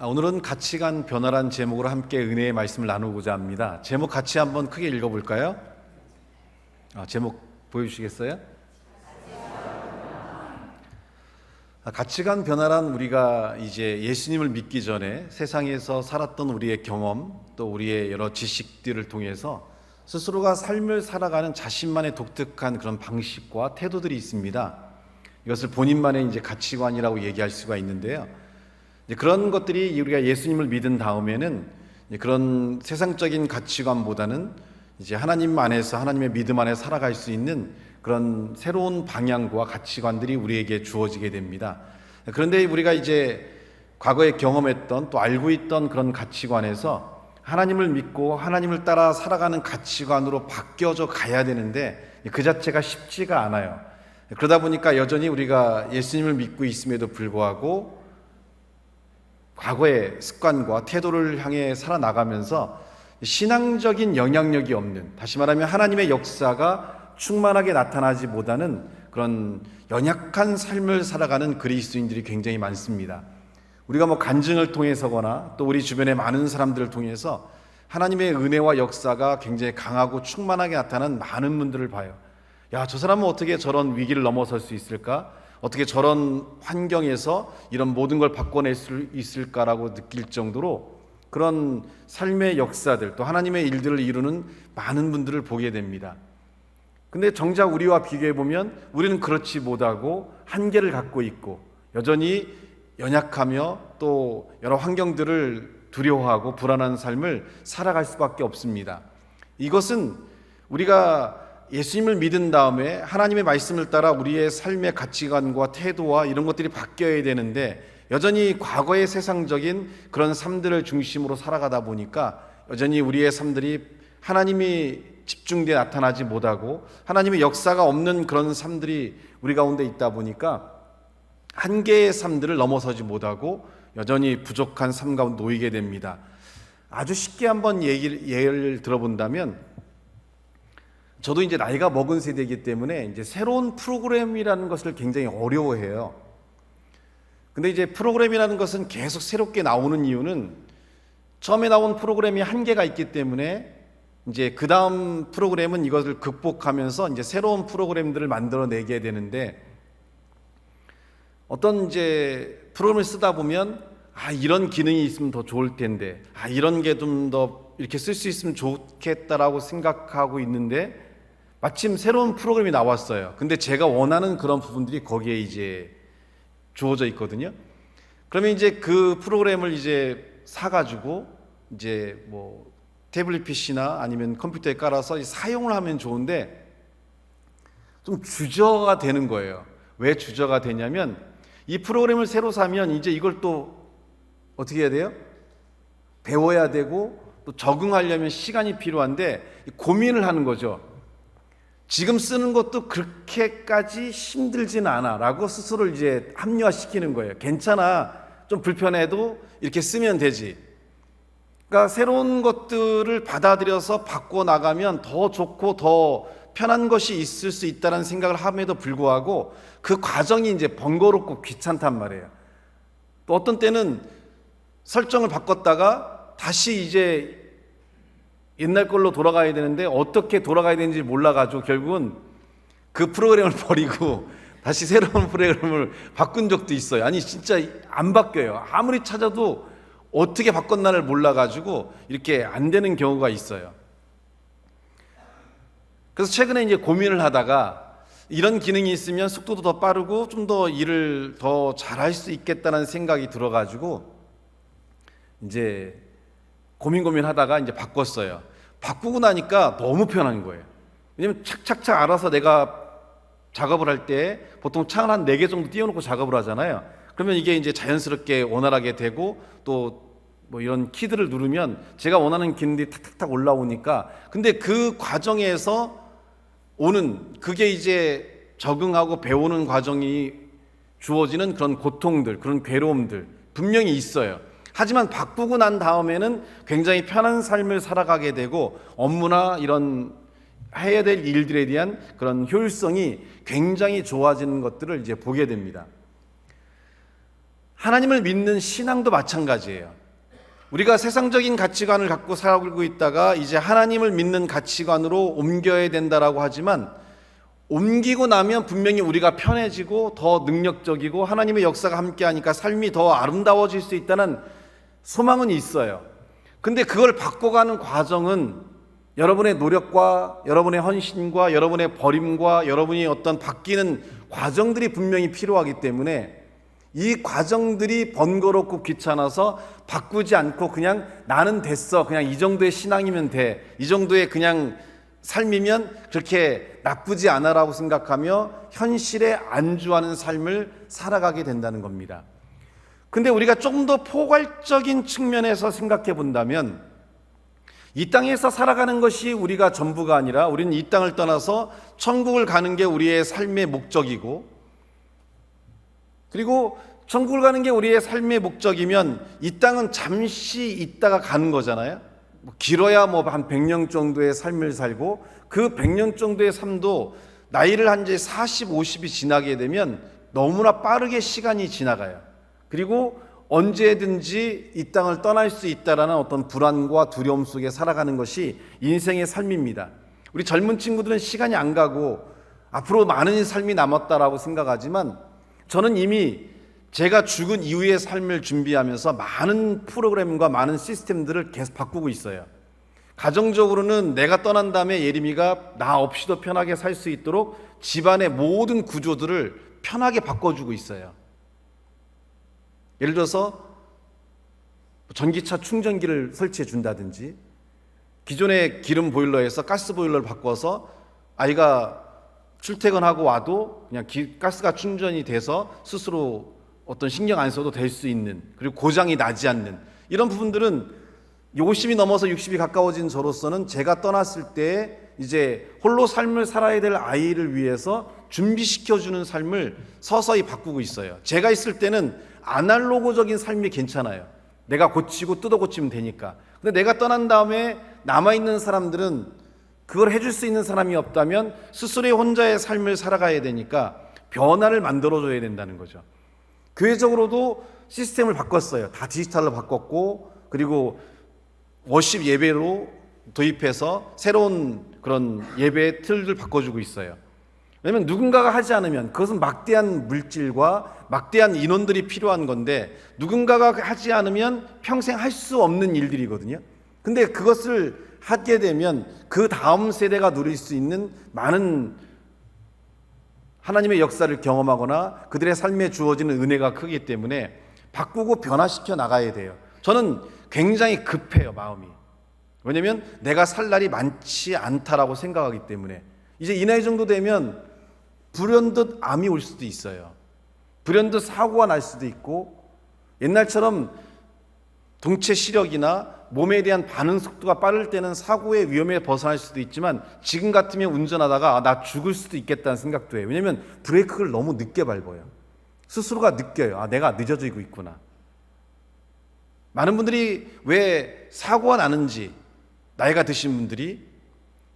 오늘은 가치관 변화란 제목으로 함께 은혜의 말씀을 나누고자 합니다. 제목 같이 한번 크게 읽어볼까요? 제목 보여주시겠어요? 가치관 변화란 우리가 이제 예수님을 믿기 전에 세상에서 살았던 우리의 경험 또 우리의 여러 지식들을 통해서 스스로가 삶을 살아가는 자신만의 독특한 그런 방식과 태도들이 있습니다. 이것을 본인만의 이제 가치관이라고 얘기할 수가 있는데요. 그런 것들이 우리가 예수님을 믿은 다음에는 그런 세상적인 가치관보다는 이제 하나님 안에서 하나님의 믿음 안에 살아갈 수 있는 그런 새로운 방향과 가치관들이 우리에게 주어지게 됩니다. 그런데 우리가 이제 과거에 경험했던 또 알고 있던 그런 가치관에서 하나님을 믿고 하나님을 따라 살아가는 가치관으로 바뀌어져 가야 되는데 그 자체가 쉽지가 않아요. 그러다 보니까 여전히 우리가 예수님을 믿고 있음에도 불구하고 과거의 습관과 태도를 향해 살아나가면서 신앙적인 영향력이 없는, 다시 말하면 하나님의 역사가 충만하게 나타나지 못하는 그런 연약한 삶을 살아가는 그리스도인들이 굉장히 많습니다. 우리가 간증을 통해서거나 또 우리 주변의 많은 사람들을 통해서 하나님의 은혜와 역사가 굉장히 강하고 충만하게 나타나는 많은 분들을 봐요. 야, 저 사람은 어떻게 저런 위기를 넘어설 수 있을까? 어떻게 저런 환경에서 이런 모든 걸 바꿔낼 수 있을까라고 느낄 정도로 그런 삶의 역사들 또 하나님의 일들을 이루는 많은 분들을 보게 됩니다. 근데 정작 우리와 비교해 보면 우리는 그렇지 못하고 한계를 갖고 있고 여전히 연약하며 또 여러 환경들을 두려워하고 불안한 삶을 살아갈 수밖에 없습니다. 이것은 우리가 예수님을 믿은 다음에 하나님의 말씀을 따라 우리의 삶의 가치관과 태도와 이런 것들이 바뀌어야 되는데 여전히 과거의 세상적인 그런 삶들을 중심으로 살아가다 보니까 여전히 우리의 삶들이 하나님이 집중되어 나타나지 못하고 하나님의 역사가 없는 그런 삶들이 우리 가운데 있다 보니까 한계의 삶들을 넘어서지 못하고 여전히 부족한 삶 가운데 놓이게 됩니다. 아주 쉽게 한번 예를 들어본다면 저도 이제 나이가 먹은 세대이기 때문에 이제 새로운 프로그램이라는 것을 굉장히 어려워해요. 근데 이제 프로그램이라는 것은 계속 새롭게 나오는 이유는 처음에 나온 프로그램이 한계가 있기 때문에 이제 그 다음 프로그램은 이것을 극복하면서 이제 새로운 프로그램들을 만들어내게 되는데 어떤 이제 프로그램을 쓰다 보면 이런 기능이 있으면 더 좋을 텐데 이런 게 좀 더 이렇게 쓸 수 있으면 좋겠다라고 생각하고 있는데 마침 새로운 프로그램이 나왔어요. 근데 제가 원하는 그런 부분들이 거기에 이제 주어져 있거든요. 그러면 이제 그 프로그램을 이제 사가지고 이제 태블릿 PC나 아니면 컴퓨터에 깔아서 사용을 하면 좋은데 좀 주저가 되는 거예요. 왜 주저가 되냐면 이 프로그램을 새로 사면 이제 이걸 또 어떻게 해야 돼요? 배워야 되고 또 적응하려면 시간이 필요한데 고민을 하는 거죠. 지금 쓰는 것도 그렇게까지 힘들진 않아 라고 스스로를 이제 합리화시키는 거예요. 괜찮아, 좀 불편해도 이렇게 쓰면 되지. 그러니까 새로운 것들을 받아들여서 바꿔나가면 더 좋고 더 편한 것이 있을 수 있다는 생각을 함에도 불구하고 그 과정이 이제 번거롭고 귀찮단 말이에요. 또 어떤 때는 설정을 바꿨다가 다시 이제 옛날 걸로 돌아가야 되는데 어떻게 돌아가야 되는지 몰라가지고 결국은 그 프로그램을 버리고 다시 새로운 프로그램을 바꾼 적도 있어요. 아니 진짜 안 바뀌어요. 아무리 찾아도 어떻게 바꿨나를 몰라가지고 이렇게 안 되는 경우가 있어요. 그래서 최근에 이제 고민을 하다가 이런 기능이 있으면 속도도 더 빠르고 좀 더 일을 더 잘할 수 있겠다는 생각이 들어가지고 이제 고민하다가 이제 바꿨어요. 바꾸고 나니까 너무 편한 거예요. 왜냐면 착착착 알아서 내가 작업을 할 때 보통 창을 한 4개 정도 띄워놓고 작업을 하잖아요. 그러면 이게 이제 자연스럽게 원활하게 되고 또 이런 키들을 누르면 제가 원하는 기능들이 탁탁탁 올라오니까 근데 그 과정에서 오는 그게 이제 적응하고 배우는 과정이 주어지는 그런 고통들, 그런 괴로움들 분명히 있어요. 하지만 바꾸고 난 다음에는 굉장히 편한 삶을 살아가게 되고 업무나 이런 해야 될 일들에 대한 그런 효율성이 굉장히 좋아지는 것들을 이제 보게 됩니다. 하나님을 믿는 신앙도 마찬가지예요. 우리가 세상적인 가치관을 갖고 살고 있다가 이제 하나님을 믿는 가치관으로 옮겨야 된다라고 하지만, 옮기고 나면 분명히 우리가 편해지고 더 능력적이고 하나님의 역사가 함께하니까 삶이 더 아름다워질 수 있다는 소망은 있어요. 근데 그걸 바꿔가는 과정은 여러분의 노력과 여러분의 헌신과 여러분의 버림과 여러분이 어떤 바뀌는 과정들이 분명히 필요하기 때문에, 이 과정들이 번거롭고 귀찮아서 바꾸지 않고 그냥 나는 됐어, 그냥 이 정도의 신앙이면 돼, 이 정도의 그냥 삶이면 그렇게 나쁘지 않아라고 생각하며 현실에 안주하는 삶을 살아가게 된다는 겁니다. 근데 우리가 조금 더 포괄적인 측면에서 생각해 본다면, 이 땅에서 살아가는 것이 우리가 전부가 아니라 우리는 이 땅을 떠나서 천국을 가는 게 우리의 삶의 목적이고, 그리고 천국을 가는 게 우리의 삶의 목적이면 이 땅은 잠시 있다가 가는 거잖아요. 길어야 한 100년 정도의 삶을 살고, 그 100년 정도의 삶도 나이를 한 이제 40, 50이 지나게 되면 너무나 빠르게 시간이 지나가요. 그리고 언제든지 이 땅을 떠날 수 있다라는 어떤 불안과 두려움 속에 살아가는 것이 인생의 삶입니다. 우리 젊은 친구들은 시간이 안 가고 앞으로 많은 삶이 남았다라고 생각하지만, 저는 이미 제가 죽은 이후의 삶을 준비하면서 많은 프로그램과 많은 시스템들을 계속 바꾸고 있어요. 가정적으로는 내가 떠난 다음에 예림이가 나 없이도 편하게 살 수 있도록 집안의 모든 구조들을 편하게 바꿔주고 있어요. 예를 들어서 전기차 충전기를 설치해 준다든지, 기존의 기름 보일러에서 가스 보일러를 바꿔서 아이가 출퇴근하고 와도 그냥 가스가 충전이 돼서 스스로 어떤 신경 안 써도 될 수 있는, 그리고 고장이 나지 않는 이런 부분들은 50이 넘어서 60이 가까워진 저로서는 제가 떠났을 때 이제 홀로 삶을 살아야 될 아이를 위해서 준비시켜주는 삶을 서서히 바꾸고 있어요. 제가 있을 때는 아날로그적인 삶이 괜찮아요. 내가 고치고 뜯어 고치면 되니까. 근데 내가 떠난 다음에 남아있는 사람들은 그걸 해줄 수 있는 사람이 없다면 스스로의 혼자의 삶을 살아가야 되니까 변화를 만들어줘야 된다는 거죠. 교회적으로도 시스템을 바꿨어요. 다 디지털로 바꿨고, 그리고 워십 예배로 도입해서 새로운 그런 예배의 틀을 바꿔주고 있어요. 왜냐하면 누군가가 하지 않으면 그것은 막대한 물질과 막대한 인원들이 필요한 건데, 누군가가 하지 않으면 평생 할 수 없는 일들이거든요. 근데 그것을 하게 되면 그 다음 세대가 누릴 수 있는 많은 하나님의 역사를 경험하거나 그들의 삶에 주어지는 은혜가 크기 때문에 바꾸고 변화시켜 나가야 돼요. 저는 굉장히 급해요, 마음이. 왜냐하면 내가 살 날이 많지 않다라고 생각하기 때문에. 이제 이 나이 정도 되면 불현듯 암이 올 수도 있어요. 불현듯 사고가 날 수도 있고, 옛날처럼 동체 시력이나 몸에 대한 반응 속도가 빠를 때는 사고의 위험에 벗어날 수도 있지만, 지금 같으면 운전하다가 나 죽을 수도 있겠다는 생각도 해요. 왜냐하면 브레이크를 너무 늦게 밟아요. 스스로가 느껴요. 내가 늦어지고 있구나. 많은 분들이 왜 사고가 나는지, 나이가 드신 분들이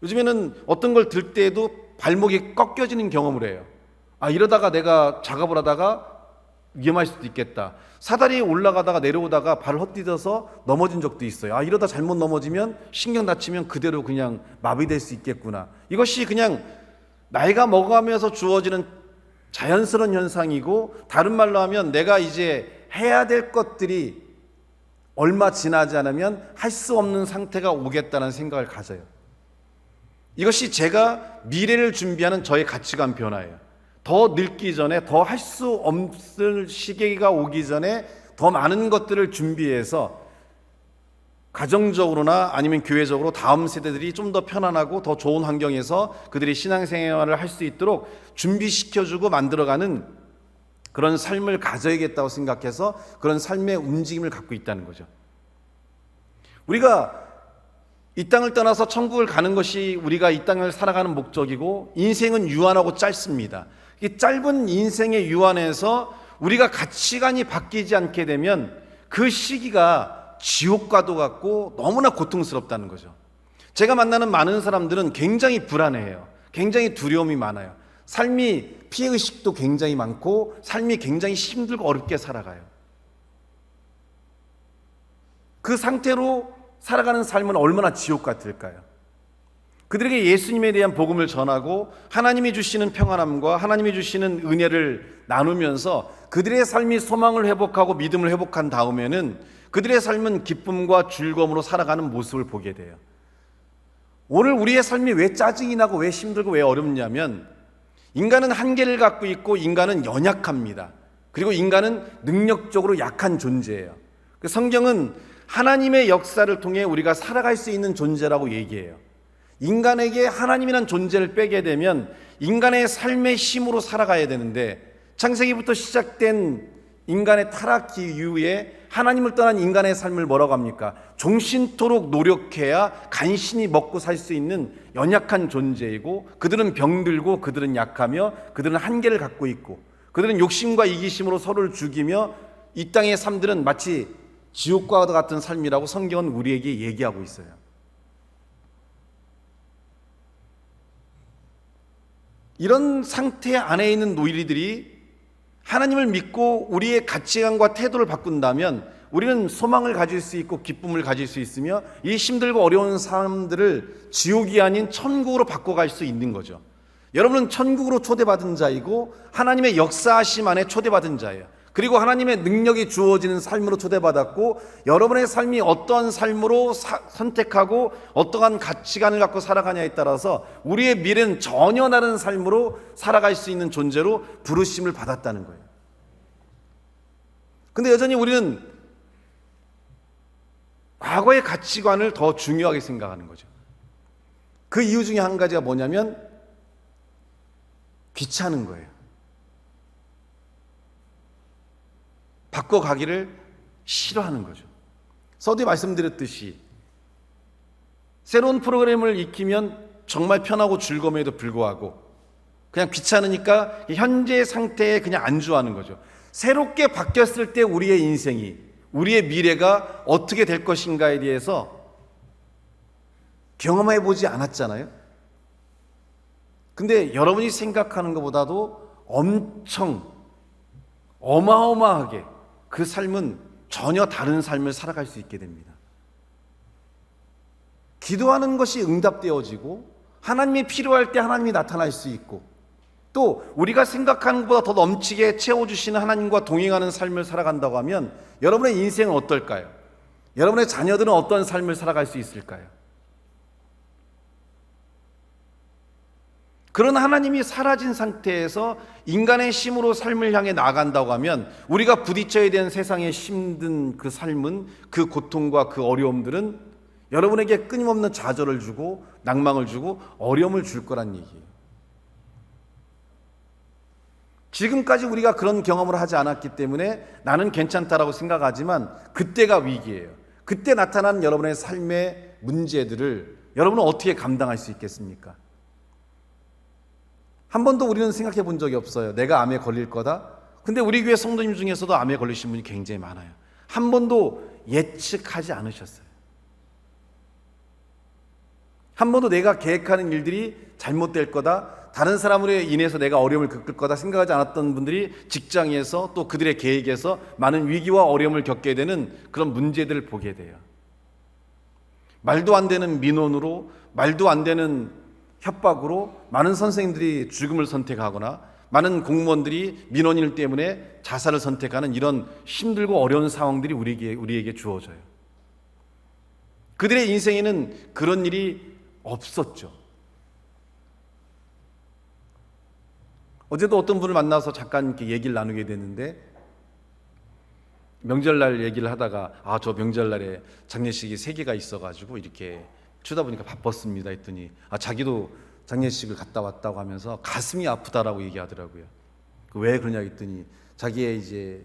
요즘에는 어떤 걸 들 때에도 발목이 꺾여지는 경험을 해요. 이러다가 내가 작업을 하다가 위험할 수도 있겠다. 사다리에 올라가다가 내려오다가 발을 헛디뎌서 넘어진 적도 있어요. 이러다 잘못 넘어지면 신경 다치면 그대로 그냥 마비될 수 있겠구나. 이것이 그냥 나이가 먹어가면서 주어지는 자연스러운 현상이고, 다른 말로 하면 내가 이제 해야 될 것들이 얼마 지나지 않으면 할 수 없는 상태가 오겠다는 생각을 가져요. 이것이 제가 미래를 준비하는 저의 가치관 변화예요. 더 늙기 전에, 더 할 수 없을 시기가 오기 전에 더 많은 것들을 준비해서 가정적으로나 아니면 교회적으로 다음 세대들이 좀 더 편안하고 더 좋은 환경에서 그들이 신앙생활을 할 수 있도록 준비시켜주고 만들어가는 그런 삶을 가져야겠다고 생각해서 그런 삶의 움직임을 갖고 있다는 거죠. 우리가 이 땅을 떠나서 천국을 가는 것이 우리가 이 땅을 살아가는 목적이고, 인생은 유한하고 짧습니다. 이 짧은 인생의 유한에서 우리가 가치관이 바뀌지 않게 되면 그 시기가 지옥과도 같고 너무나 고통스럽다는 거죠. 제가 만나는 많은 사람들은 굉장히 불안해해요. 굉장히 두려움이 많아요. 삶이 피해의식도 굉장히 많고 삶이 굉장히 힘들고 어렵게 살아가요. 그 상태로 살아가는 삶은 얼마나 지옥 같을까요? 그들에게 예수님에 대한 복음을 전하고 하나님이 주시는 평안함과 하나님이 주시는 은혜를 나누면서 그들의 삶이 소망을 회복하고 믿음을 회복한 다음에는 그들의 삶은 기쁨과 즐거움으로 살아가는 모습을 보게 돼요. 오늘 우리의 삶이 왜 짜증이 나고 왜 힘들고 왜 어렵냐면 인간은 한계를 갖고 있고 인간은 연약합니다. 그리고 인간은 능력적으로 약한 존재예요. 성경은 하나님의 역사를 통해 우리가 살아갈 수 있는 존재라고 얘기해요. 인간에게 하나님이란 존재를 빼게 되면 인간의 삶의 힘으로 살아가야 되는데 창세기부터 시작된 인간의 타락 이후에 하나님을 떠난 인간의 삶을 뭐라고 합니까? 종신토록 노력해야 간신히 먹고 살 수 있는 연약한 존재이고 그들은 병들고 그들은 약하며 그들은 한계를 갖고 있고 그들은 욕심과 이기심으로 서로를 죽이며 이 땅의 삶들은 마치 지옥과 같은 삶이라고 성경은 우리에게 얘기하고 있어요. 이런 상태 안에 있는 노인들이 하나님을 믿고 우리의 가치관과 태도를 바꾼다면 우리는 소망을 가질 수 있고 기쁨을 가질 수 있으며 이 힘들고 어려운 사람들을 지옥이 아닌 천국으로 바꿔갈 수 있는 거죠. 여러분은 천국으로 초대받은 자이고 하나님의 역사하심 안에 초대받은 자예요. 그리고 하나님의 능력이 주어지는 삶으로 초대받았고 여러분의 삶이 어떠한 삶으로 선택하고 어떠한 가치관을 갖고 살아가냐에 따라서 우리의 미래는 전혀 다른 삶으로 살아갈 수 있는 존재로 부르심을 받았다는 거예요. 근데 여전히 우리는 과거의 가치관을 더 중요하게 생각하는 거죠. 그 이유 중에 한 가지가 뭐냐면 귀찮은 거예요. 바꿔가기를 싫어하는 거죠. 서두에 말씀드렸듯이 새로운 프로그램을 익히면 정말 편하고 즐거움에도 불구하고 그냥 귀찮으니까 현재 상태에 그냥 안주하는 거죠. 새롭게 바뀌었을 때 우리의 인생이, 우리의 미래가 어떻게 될 것인가에 대해서 경험해 보지 않았잖아요. 근데 여러분이 생각하는 것보다도 엄청 어마어마하게 그 삶은 전혀 다른 삶을 살아갈 수 있게 됩니다. 기도하는 것이 응답되어지고 하나님이 필요할 때 하나님이 나타날 수 있고 또 우리가 생각하는 것보다 더 넘치게 채워주시는 하나님과 동행하는 삶을 살아간다고 하면 여러분의 인생은 어떨까요? 여러분의 자녀들은 어떤 삶을 살아갈 수 있을까요? 그런 하나님이 사라진 상태에서 인간의 힘으로 삶을 향해 나아간다고 하면 우리가 부딪혀야 되는 세상의 힘든 그 삶은 그 고통과 그 어려움들은 여러분에게 끊임없는 좌절을 주고 낭망을 주고 어려움을 줄 거란 얘기예요. 지금까지 우리가 그런 경험을 하지 않았기 때문에 나는 괜찮다라고 생각하지만 그때가 위기예요. 그때 나타난 여러분의 삶의 문제들을 여러분은 어떻게 감당할 수 있겠습니까? 한 번도 우리는 생각해 본 적이 없어요. 내가 암에 걸릴 거다. 근데 우리 교회 성도님 중에서도 암에 걸리신 분이 굉장히 많아요. 한 번도 예측하지 않으셨어요. 한 번도 내가 계획하는 일들이 잘못될 거다, 다른 사람으로 인해서 내가 어려움을 겪을 거다 생각하지 않았던 분들이 직장에서 또 그들의 계획에서 많은 위기와 어려움을 겪게 되는 그런 문제들을 보게 돼요. 말도 안 되는 민원으로, 말도 안 되는 협박으로 많은 선생님들이 죽음을 선택하거나 많은 공무원들이 민원인 때문에 자살을 선택하는 이런 힘들고 어려운 상황들이 우리에게 주어져요. 그들의 인생에는 그런 일이 없었죠. 어제도 어떤 분을 만나서 잠깐 이렇게 얘기를 나누게 됐는데 명절날 얘기를 하다가 저 명절날에 장례식이 3개가 있어가지고 이렇게 쳐다보니까 바빴습니다 했더니 자기도 장례식을 갔다 왔다고 하면서 가슴이 아프다라고 얘기하더라고요. 왜 그러냐 했더니 자기의 이제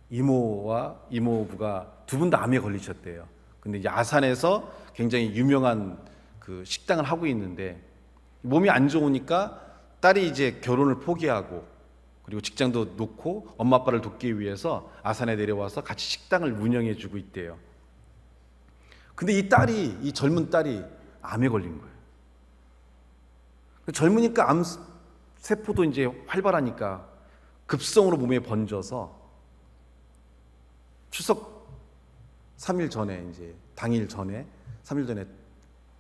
이모와 이모부가 두 분 다 암에 걸리셨대요. 근데 이제 아산에서 굉장히 유명한 그 식당을 하고 있는데 몸이 안 좋으니까 딸이 이제 결혼을 포기하고 그리고 직장도 놓고 엄마 아빠를 돕기 위해서 아산에 내려와서 같이 식당을 운영해 주고 있대요. 근데 이 젊은 딸이 암에 걸린 거예요. 젊으니까 암 세포도 이제 활발하니까 급성으로 몸에 번져서 추석 3일 전에 이제 당일 전에 3일 전에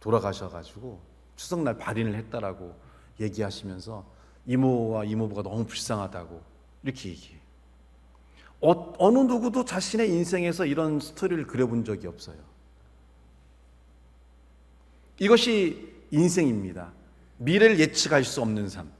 돌아가셔가지고 추석날 발인을 했다라고 얘기하시면서 이모와 이모부가 너무 불쌍하다고 이렇게 얘기해요. 어느 누구도 자신의 인생에서 이런 스토리를 그려본 적이 없어요. 이것이 인생입니다. 미래를 예측할 수 없는 삶.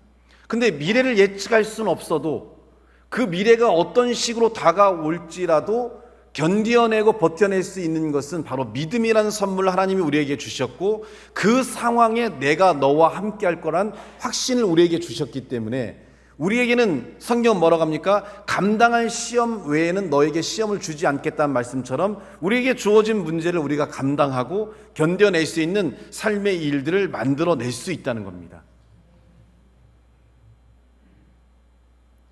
근데 미래를 예측할 수는 없어도 그 미래가 어떤 식으로 다가올지라도 견뎌내고 버텨낼 수 있는 것은 바로 믿음이라는 선물을 하나님이 우리에게 주셨고, 그 상황에 내가 너와 함께 할 거란 확신을 우리에게 주셨기 때문에, 우리에게는 성경은 뭐라고 합니까? 감당할 시험 외에는 너에게 시험을 주지 않겠다는 말씀처럼 우리에게 주어진 문제를 우리가 감당하고 견뎌낼 수 있는 삶의 일들을 만들어낼 수 있다는 겁니다.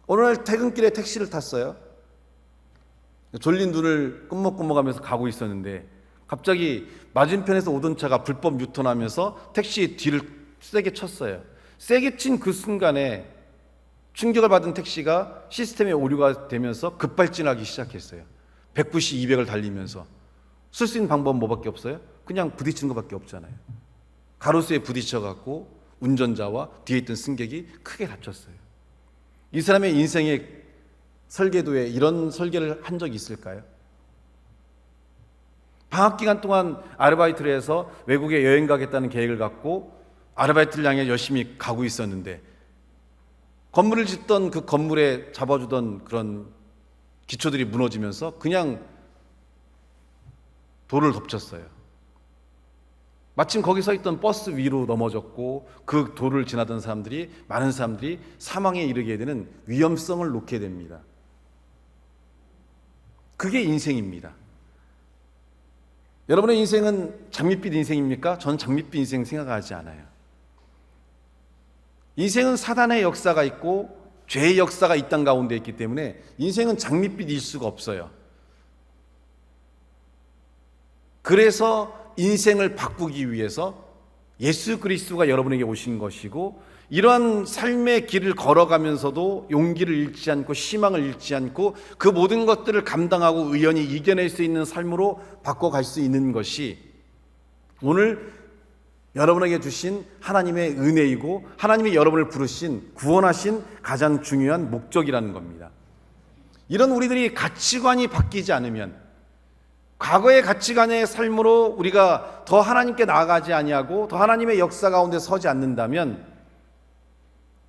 오늘 퇴근길에 택시를 탔어요. 졸린 눈을 끔먹끔먹하면서 가고 있었는데 갑자기 맞은편에서 오던 차가 불법 유턴하면서 택시 뒤를 세게 쳤어요. 세게 친 그 순간에 충격을 받은 택시가 시스템에 오류가 되면서 급발진하기 시작했어요. 190, 200을 달리면서. 쓸 수 있는 방법은 뭐밖에 없어요? 그냥 부딪히는 것밖에 없잖아요. 가로수에 부딪혀갖고 운전자와 뒤에 있던 승객이 크게 다쳤어요. 이 사람의 인생의 설계도에 이런 설계를 한 적이 있을까요? 방학 기간 동안 아르바이트를 해서 외국에 여행 가겠다는 계획을 갖고 아르바이트를 향해 열심히 가고 있었는데, 건물을 짓던 그 건물에 잡아주던 그런 기초들이 무너지면서 그냥 돌을 덮쳤어요. 마침 거기 서 있던 버스 위로 넘어졌고, 그 돌을 지나던 사람들이, 많은 사람들이 사망에 이르게 되는 위험성을 놓게 됩니다. 그게 인생입니다. 여러분의 인생은 장밋빛 인생입니까? 전 장밋빛 인생 생각하지 않아요. 인생은 사단의 역사가 있고 죄의 역사가 이 땅 가운데 있기 때문에 인생은 장밋빛일 수가 없어요. 그래서 인생을 바꾸기 위해서 예수 그리스도가 여러분에게 오신 것이고, 이러한 삶의 길을 걸어가면서도 용기를 잃지 않고 희망을 잃지 않고 그 모든 것들을 감당하고 의연히 이겨낼 수 있는 삶으로 바꿔갈 수 있는 것이 오늘 여러분에게 주신 하나님의 은혜이고, 하나님이 여러분을 부르신 구원하신 가장 중요한 목적이라는 겁니다. 이런 우리들이 가치관이 바뀌지 않으면, 과거의 가치관의 삶으로 우리가 더 하나님께 나아가지 아니하고 더 하나님의 역사 가운데 서지 않는다면,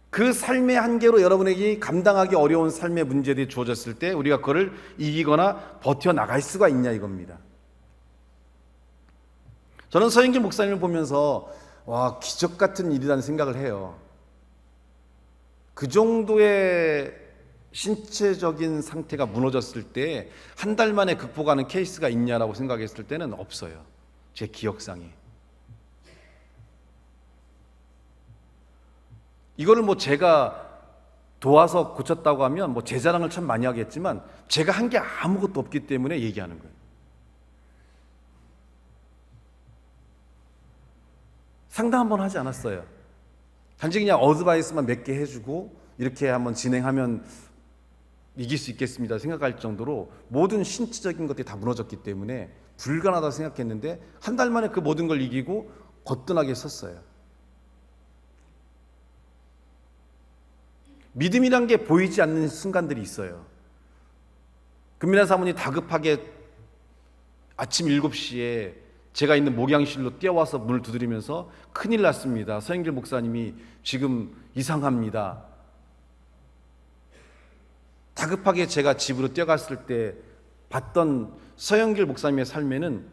그 삶의 한계로 여러분에게 감당하기 어려운 삶의 문제들이 주어졌을 때 우리가 그걸 이기거나 버텨나갈 수가 있냐 이겁니다. 저는 서영길 목사님을 보면서 와, 기적 같은 일이라는 생각을 해요. 그 정도의 신체적인 상태가 무너졌을 때 한 달 만에 극복하는 케이스가 있냐라고 생각했을 때는 없어요. 제 기억상에. 이거를 뭐 제가 도와서 고쳤다고 하면 뭐 제 자랑을 참 많이 하겠지만, 제가 한 게 아무것도 없기 때문에 얘기하는 거예요. 상담 한번 하지 않았어요. 단지 그냥 어드바이스만 몇 개 해주고 이렇게 한번 진행하면 이길 수 있겠습니다 생각할 정도로 모든 신체적인 것들이 다 무너졌기 때문에 불가능하다고 생각했는데, 한 달 만에 그 모든 걸 이기고 거뜬하게 섰어요. 믿음이란 게 보이지 않는 순간들이 있어요. 금민아 사모님 다급하게 아침 7시에 제가 있는 목양실로 뛰어와서 문을 두드리면서 큰일 났습니다. 서영길 목사님이 지금 이상합니다. 다급하게 제가 집으로 뛰어갔을 때 봤던 서영길 목사님의 삶에는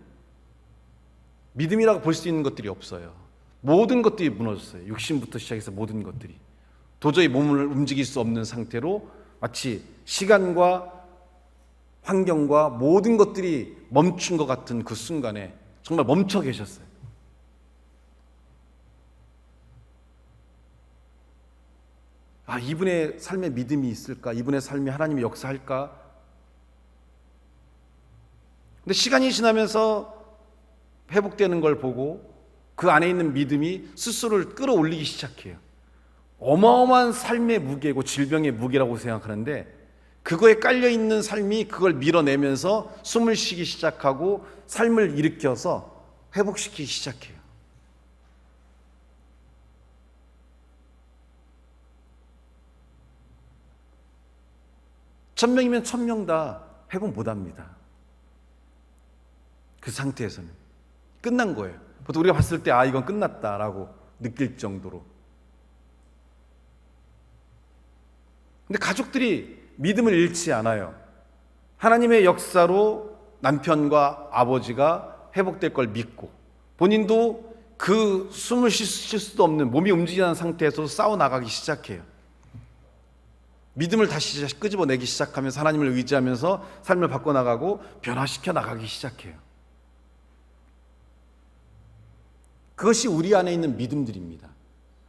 믿음이라고 볼 수 있는 것들이 없어요. 모든 것들이 무너졌어요. 육신부터 시작해서 모든 것들이. 도저히 몸을 움직일 수 없는 상태로 마치 시간과 환경과 모든 것들이 멈춘 것 같은 그 순간에 정말 멈춰 계셨어요. 아, 이분의 삶에 믿음이 있을까? 이분의 삶에 하나님이 역사할까? 근데 시간이 지나면서 회복되는 걸 보고 그 안에 있는 믿음이 스스로를 끌어올리기 시작해요. 어마어마한 삶의 무게고 질병의 무게라고 생각하는데, 그거에 깔려있는 삶이 그걸 밀어내면서 숨을 쉬기 시작하고 삶을 일으켜서 회복시키기 시작해요. 천명이면 천명 다 회복 못합니다. 그 상태에서는 끝난 거예요. 보통 우리가 봤을 때 이건 끝났다라고 느낄 정도로. 근데 가족들이 믿음을 잃지 않아요. 하나님의 역사로 남편과 아버지가 회복될 걸 믿고 본인도 그 숨을 쉴 수도 없는 몸이 움직이지 않는 상태에서 싸워나가기 시작해요. 믿음을 다시 끄집어내기 시작하면서 하나님을 의지하면서 삶을 바꿔나가고 변화시켜 나가기 시작해요. 그것이 우리 안에 있는 믿음들입니다.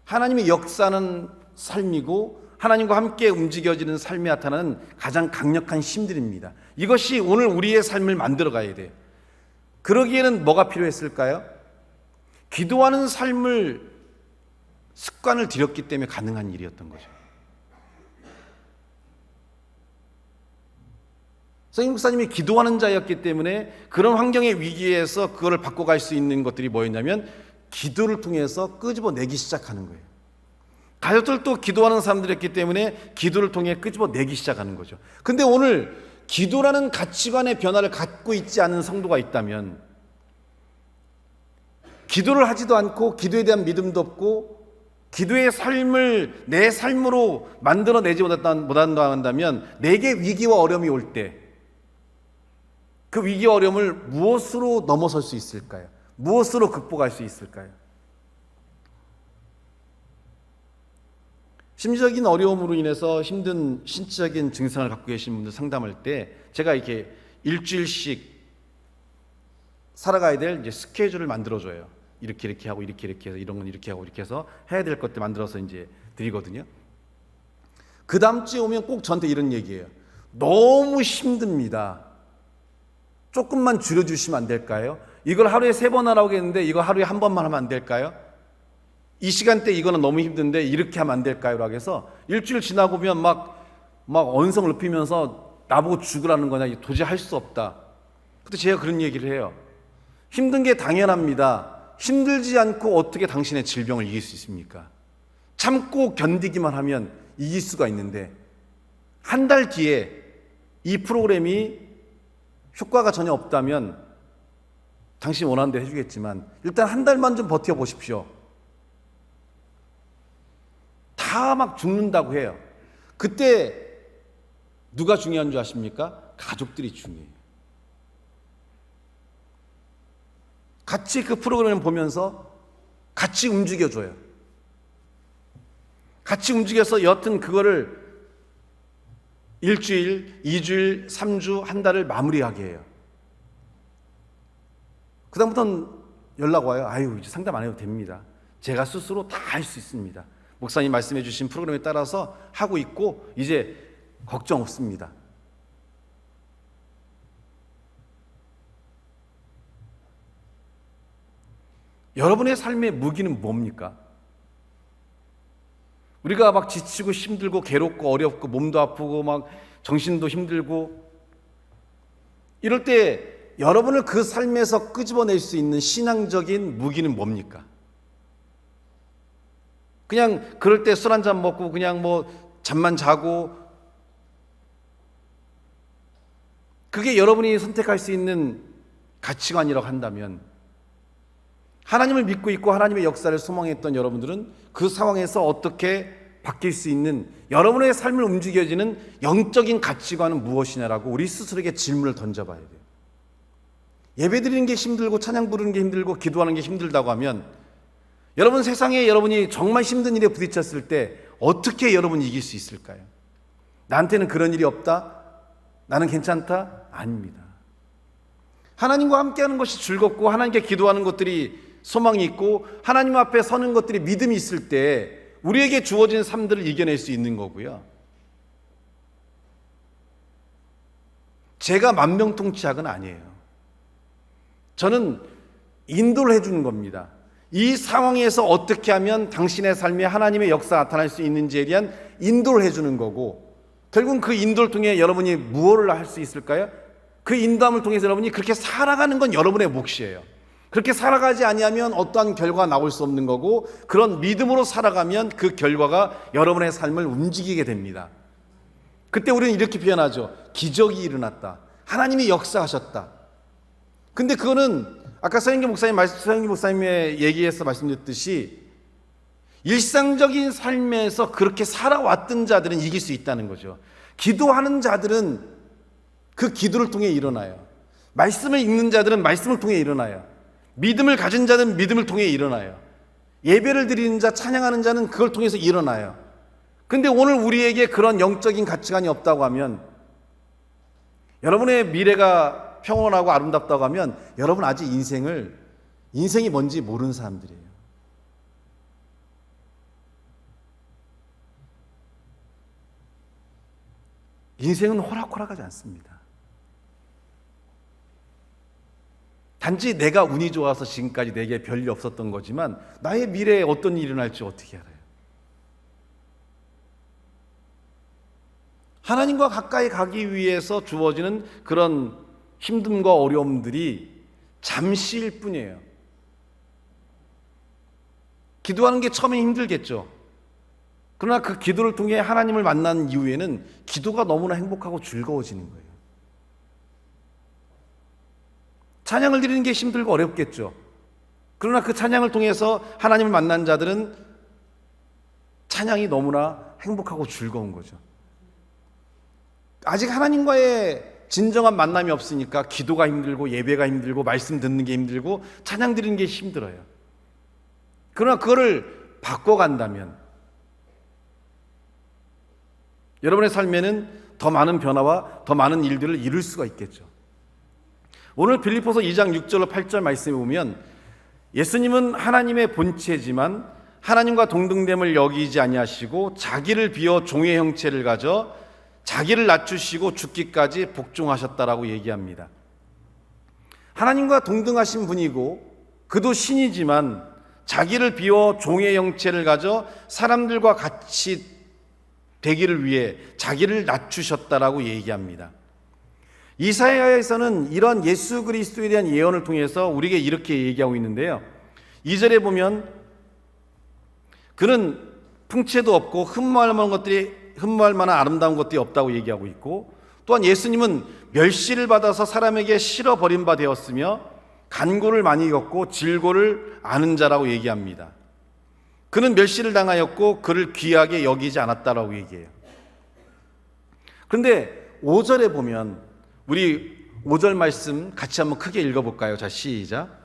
하나님의 역사는 삶이고 하나님과 함께 움직여지는 삶이 나타나는 가장 강력한 힘들입니다. 이것이 오늘 우리의 삶을 만들어 가야 돼요. 그러기에는 뭐가 필요했을까요? 기도하는 삶을 습관을 들였기 때문에 가능한 일이었던 거죠. 성인 목사님이 기도하는 자였기 때문에 그런 환경의 위기에서 그거를 바꿔갈 수 있는 것들이 뭐였냐면 기도를 통해서 끄집어내기 시작하는 거예요. 가족들도 기도하는 사람들이었기 때문에 기도를 통해 끄집어내기 시작하는 거죠. 근데 오늘 기도라는 가치관의 변화를 갖고 있지 않은 성도가 있다면 기도를 하지도 않고 기도에 대한 믿음도 없고 기도의 삶을 내 삶으로 만들어내지 못한다면 내게 위기와 어려움이 올 때 그 위기와 어려움을 무엇으로 넘어설 수 있을까요? 무엇으로 극복할 수 있을까요? 심리적인 어려움으로 인해서 힘든 신체적인 증상을 갖고 계신 분들 상담할 때 제가 이렇게 일주일씩 살아가야 될 이제 스케줄을 만들어줘요. 이렇게 하고 이렇게 해서 이런 건 이렇게 하고 이렇게 해서 해야 될 것들 만들어서 이제 드리거든요. 그 다음 주에 오면 꼭 저한테 이런 얘기예요. 너무 힘듭니다. 조금만 줄여주시면 안 될까요? 이걸 하루에 3번 하라고 했는데 이거 하루에 1번만 하면 안 될까요? 이 시간대 이거는 너무 힘든데 이렇게 하면 안 될까요? 라고 해서 일주일 지나고 보면 막 언성을 높이면서 나보고 죽으라는 거냐, 도저히 할 수 없다. 근데 제가 그런 얘기를 해요. 힘든 게 당연합니다. 힘들지 않고 어떻게 당신의 질병을 이길 수 있습니까? 참고 견디기만 하면 이길 수가 있는데 한 달 뒤에 이 프로그램이 효과가 전혀 없다면 당신이 원하는 대로 해주겠지만 일단 한 달만 좀 버텨보십시오. 다 막 죽는다고 해요. 그때 누가 중요한 줄 아십니까? 가족들이 중요해요. 같이 그 프로그램을 보면서 같이 움직여줘요. 같이 움직여서 여튼 그거를 일주일, 2주일, 3주, 한 달을 마무리하게 해요. 그 다음부터는 연락 와요. 이제 상담 안 해도 됩니다. 제가 스스로 다 할 수 있습니다. 목사님 말씀해 주신 프로그램에 따라서 하고 있고 이제 걱정 없습니다. 여러분의 삶의 무기는 뭡니까? 우리가 막 지치고 힘들고 괴롭고 어렵고 몸도 아프고 막 정신도 힘들고 이럴 때 여러분을 그 삶에서 끄집어낼 수 있는 신앙적인 무기는 뭡니까? 그냥 그럴 때 술 한잔 먹고 그냥 잠만 자고 그게 여러분이 선택할 수 있는 가치관이라고 한다면 하나님을 믿고 있고 하나님의 역사를 소망했던 여러분들은 그 상황에서 어떻게 바뀔 수 있는 여러분의 삶을 움직여지는 영적인 가치관은 무엇이냐라고 우리 스스로에게 질문을 던져봐야 돼요. 예배 드리는 게 힘들고 찬양 부르는 게 힘들고 기도하는 게 힘들다고 하면 여러분 세상에 여러분이 정말 힘든 일에 부딪혔을 때 어떻게 여러분이 이길 수 있을까요? 나한테는 그런 일이 없다? 나는 괜찮다? 아닙니다. 하나님과 함께하는 것이 즐겁고 하나님께 기도하는 것들이 소망이 있고 하나님 앞에 서는 것들이 믿음이 있을 때 우리에게 주어진 삶들을 이겨낼 수 있는 거고요. 제가 만병통치약은 아니에요. 저는 인도를 해주는 겁니다. 이 상황에서 어떻게 하면 당신의 삶에 하나님의 역사가 나타날 수 있는지에 대한 인도를 해주는 거고 결국은 그 인도를 통해 여러분이 무엇을 할 수 있을까요? 그 인도함을 통해서 여러분이 그렇게 살아가는 건 여러분의 몫이에요. 그렇게 살아가지 아니하면 어떠한 결과가 나올 수 없는 거고, 그런 믿음으로 살아가면 그 결과가 여러분의 삶을 움직이게 됩니다. 그때 우리는 이렇게 표현하죠. 기적이 일어났다. 하나님이 역사하셨다. 근데 그거는 아까 서영기 목사님의 얘기에서 말씀드렸듯이 일상적인 삶에서 그렇게 살아왔던 자들은 이길 수 있다는 거죠. 기도하는 자들은 그 기도를 통해 일어나요. 말씀을 읽는 자들은 말씀을 통해 일어나요. 믿음을 가진 자는 믿음을 통해 일어나요. 예배를 드리는 자, 찬양하는 자는 그걸 통해서 일어나요. 근데 오늘 우리에게 그런 영적인 가치관이 없다고 하면, 여러분의 미래가 평온하고 아름답다고 하면 여러분 아직 인생이 뭔지 모르는 사람들이에요. 인생은 호락호락하지 않습니다. 단지 내가 운이 좋아서 지금까지 내게 별일 없었던 거지만 나의 미래에 어떤 일이 일어날지 어떻게 알아요? 하나님과 가까이 가기 위해서 주어지는 그런 힘듦과 어려움들이 잠시일 뿐이에요. 기도하는 게 처음에 힘들겠죠. 그러나 그 기도를 통해 하나님을 만난 이후에는 기도가 너무나 행복하고 즐거워지는 거예요. 찬양을 드리는 게 힘들고 어렵겠죠. 그러나 그 찬양을 통해서 하나님을 만난 자들은 찬양이 너무나 행복하고 즐거운 거죠. 아직 하나님과의 진정한 만남이 없으니까 기도가 힘들고 예배가 힘들고 말씀 듣는 게 힘들고 찬양 드리는 게 힘들어요. 그러나 그거를 바꿔간다면 여러분의 삶에는 더 많은 변화와 더 많은 일들을 이룰 수가 있겠죠. 오늘 빌립보서 2장 6절로 8절 말씀에 보면 예수님은 하나님의 본체지만 하나님과 동등됨을 여기지 아니하시고 자기를 비워 종의 형체를 가져 자기를 낮추시고 죽기까지 복종하셨다라고 얘기합니다. 하나님과 동등하신 분이고 그도 신이지만 자기를 비워 종의 형체를 가져 사람들과 같이 되기를 위해 자기를 낮추셨다라고 얘기합니다. 이사야에서는 이런 예수 그리스도에 대한 예언을 통해서 우리에게 이렇게 얘기하고 있는데요. 2절에 보면 그는 풍채도 없고 흠모할 만한 아름다운 것들이 없다고 얘기하고 있고, 또한 예수님은 멸시를 받아서 사람에게 실어 버린 바 되었으며 간고를 많이 겪고 질고를 아는 자라고 얘기합니다. 그는 멸시를 당하였고 그를 귀하게 여기지 않았다라고 얘기해요. 그런데 5절에 보면 우리 5절 말씀 같이 한번 크게 읽어볼까요? 자, 시작.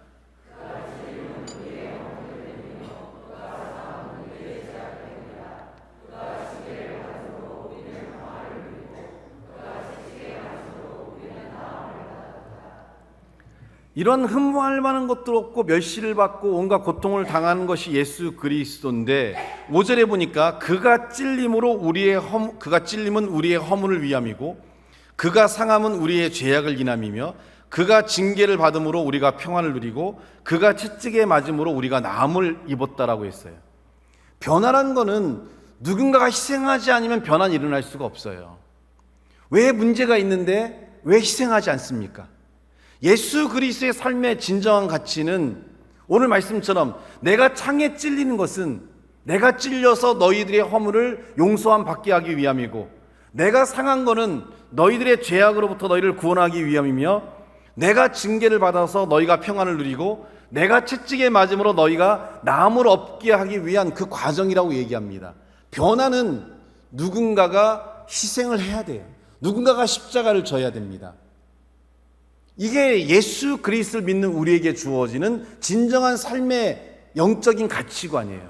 이런 흠모할 만한 것도 없고 멸시를 받고 온갖 고통을 당하는 것이 예수 그리스도인데 5절에 보니까 그가 찔림은 우리의 허물을 위함이고 그가 상함은 우리의 죄악을 인함이며 그가 징계를 받음으로 우리가 평안을 누리고 그가 채찍에 맞음으로 우리가 나음을 입었다라고 했어요. 변화란 거는 누군가가 희생하지 않으면 변화는 일어날 수가 없어요. 왜 문제가 있는데 왜 희생하지 않습니까? 예수 그리스도의 삶의 진정한 가치는 오늘 말씀처럼 내가 창에 찔리는 것은 내가 찔려서 너희들의 허물을 용서함 받게 하기 위함이고 내가 상한 거는 너희들의 죄악으로부터 너희를 구원하기 위함이며 내가 징계를 받아서 너희가 평안을 누리고 내가 채찍에 맞음으로 너희가 나음을 얻게 하기 위한 그 과정이라고 얘기합니다. 변화는 누군가가 희생을 해야 돼요. 누군가가 십자가를 져야 됩니다. 이게 예수 그리스도를 믿는 우리에게 주어지는 진정한 삶의 영적인 가치관이에요.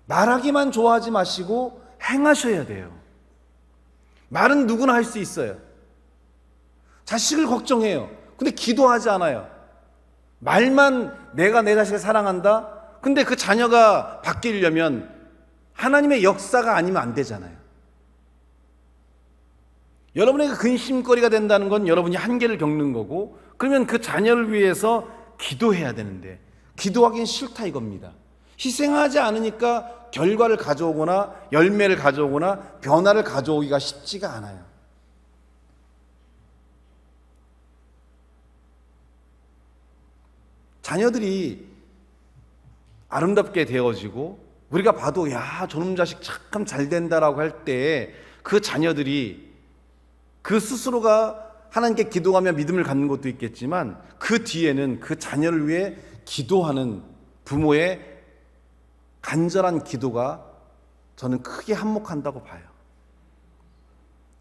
말하기만 좋아하지 마시고 행하셔야 돼요. 말은 누구나 할 수 있어요. 자식을 걱정해요. 근데 기도하지 않아요. 말만 내가 내 자식을 사랑한다? 근데 그 자녀가 바뀌려면 하나님의 역사가 아니면 안 되잖아요. 여러분에게 근심거리가 된다는 건 여러분이 한계를 겪는 거고, 그러면 그 자녀를 위해서 기도해야 되는데 기도하기는 싫다 이겁니다. 희생하지 않으니까 결과를 가져오거나 열매를 가져오거나 변화를 가져오기가 쉽지가 않아요. 자녀들이 아름답게 되어지고 우리가 봐도 야, 저놈 자식 참 잘 된다라고 할 때 그 자녀들이 그 스스로가 하나님께 기도하며 믿음을 갖는 것도 있겠지만 그 뒤에는 그 자녀를 위해 기도하는 부모의 간절한 기도가 저는 크게 한몫한다고 봐요.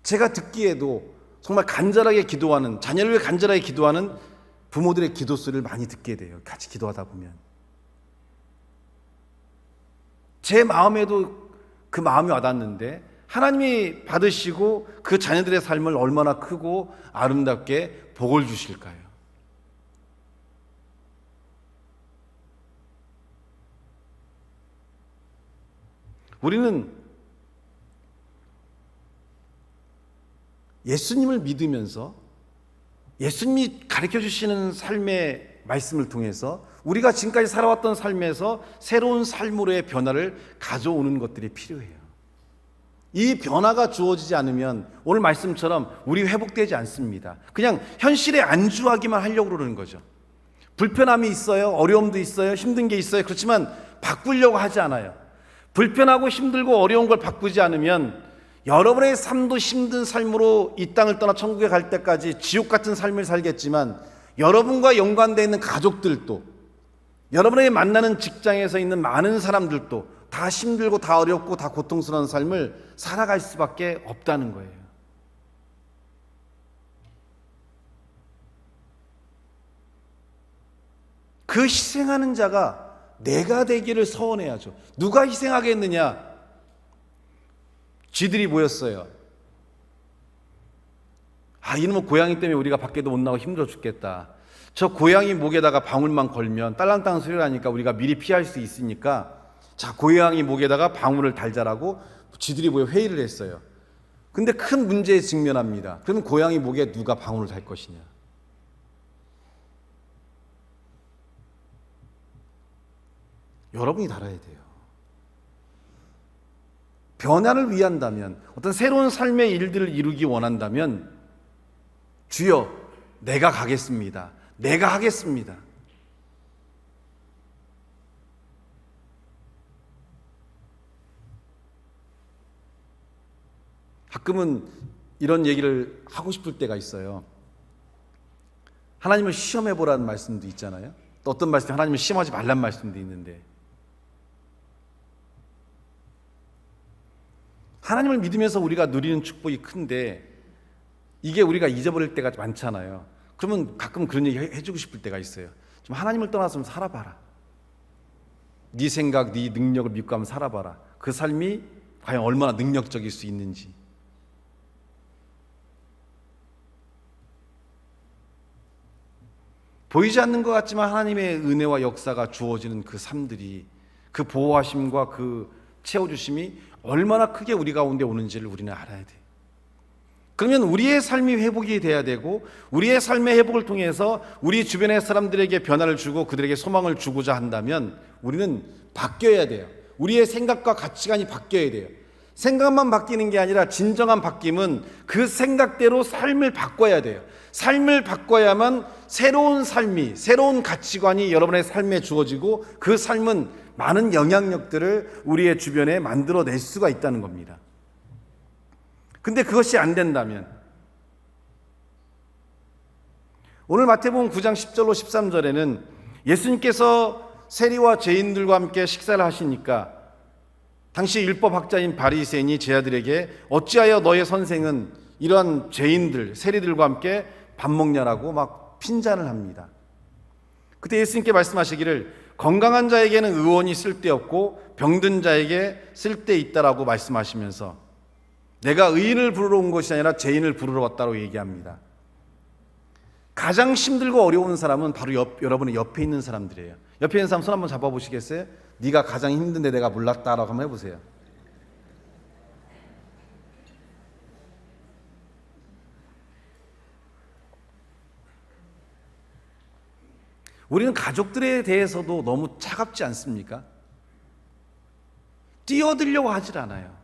제가 듣기에도 정말 간절하게 기도하는, 자녀를 위해 간절하게 기도하는 부모들의 기도 소리를 많이 듣게 돼요. 같이 기도하다 보면 제 마음에도 그 마음이 와닿는데 하나님이 받으시고 그 자녀들의 삶을 얼마나 크고 아름답게 복을 주실까요? 우리는 예수님을 믿으면서 예수님이 가르쳐 주시는 삶의 말씀을 통해서 우리가 지금까지 살아왔던 삶에서 새로운 삶으로의 변화를 가져오는 것들이 필요해요. 이 변화가 주어지지 않으면 오늘 말씀처럼 우리 회복되지 않습니다. 그냥 현실에 안주하기만 하려고 그러는 거죠. 불편함이 있어요. 어려움도 있어요. 힘든 게 있어요. 그렇지만 바꾸려고 하지 않아요. 불편하고 힘들고 어려운 걸 바꾸지 않으면 여러분의 삶도 힘든 삶으로 이 땅을 떠나 천국에 갈 때까지 지옥 같은 삶을 살겠지만 여러분과 연관되어 있는 가족들도 여러분이 만나는 직장에서 있는 많은 사람들도 다 힘들고 다 어렵고 다 고통스러운 삶을 살아갈 수밖에 없다는 거예요. 그 희생하는 자가 내가 되기를 서원해야죠. 누가 희생하겠느냐? 쥐들이 모였어요. 이놈의 고양이 때문에 우리가 밖에도 못 나가고 힘들어 죽겠다. 저 고양이 목에다가 방울만 걸면 딸랑딸랑 소리가 나니까 우리가 미리 피할 수 있으니까 자, 고양이 목에다가 방울을 달자라고 쥐들이 모여 회의를 했어요. 근데 큰 문제에 직면합니다. 그러면 고양이 목에 누가 방울을 달 것이냐? 여러분이 달아야 돼요. 변화를 위한다면, 어떤 새로운 삶의 일들을 이루기 원한다면 주여 내가 가겠습니다. 내가 하겠습니다. 가끔은 이런 얘기를 하고 싶을 때가 있어요. 하나님을 시험해보라는 말씀도 있잖아요. 또 어떤 말씀이 하나님을 시험하지 말라는 말씀도 있는데 하나님을 믿으면서 우리가 누리는 축복이 큰데 이게 우리가 잊어버릴 때가 많잖아요. 그러면 가끔 그런 얘기 해주고 싶을 때가 있어요. 좀 하나님을 떠나서 좀 살아봐라. 네 생각, 네 능력을 믿고 한번 살아봐라. 그 삶이 과연 얼마나 능력적일 수 있는지. 보이지 않는 것 같지만 하나님의 은혜와 역사가 주어지는 그 삶들이, 그 보호하심과 그 채워주심이 얼마나 크게 우리 가운데 오는지를 우리는 알아야 돼요. 그러면 우리의 삶이 회복이 돼야 되고 우리의 삶의 회복을 통해서 우리 주변의 사람들에게 변화를 주고 그들에게 소망을 주고자 한다면 우리는 바뀌어야 돼요. 우리의 생각과 가치관이 바뀌어야 돼요. 생각만 바뀌는 게 아니라 진정한 바뀜은 그 생각대로 삶을 바꿔야 돼요. 삶을 바꿔야만 새로운 삶이, 새로운 가치관이 여러분의 삶에 주어지고 그 삶은 많은 영향력들을 우리의 주변에 만들어낼 수가 있다는 겁니다. 근데 그것이 안 된다면 오늘 마태복음 9장 10절로 13절에는 예수님께서 세리와 죄인들과 함께 식사를 하시니까 당시 율법학자인 바리새인이 제자들에게 어찌하여 너의 선생은 이러한 죄인들, 세리들과 함께 밥 먹냐라고 막 핀잔을 합니다. 그때 예수님께 말씀하시기를 건강한 자에게는 의원이 쓸데없고 병든 자에게 쓸데있다라고 말씀하시면서 내가 의인을 부르러 온 것이 아니라 죄인을 부르러 왔다고 얘기합니다. 가장 힘들고 어려운 사람은 바로 여러분의 옆에 있는 사람들이에요. 옆에 있는 사람 손 한번 잡아보시겠어요? 네가 가장 힘든데 내가 몰랐다라고 한번 해보세요. 우리는 가족들에 대해서도 너무 차갑지 않습니까? 뛰어들려고 하질 않아요.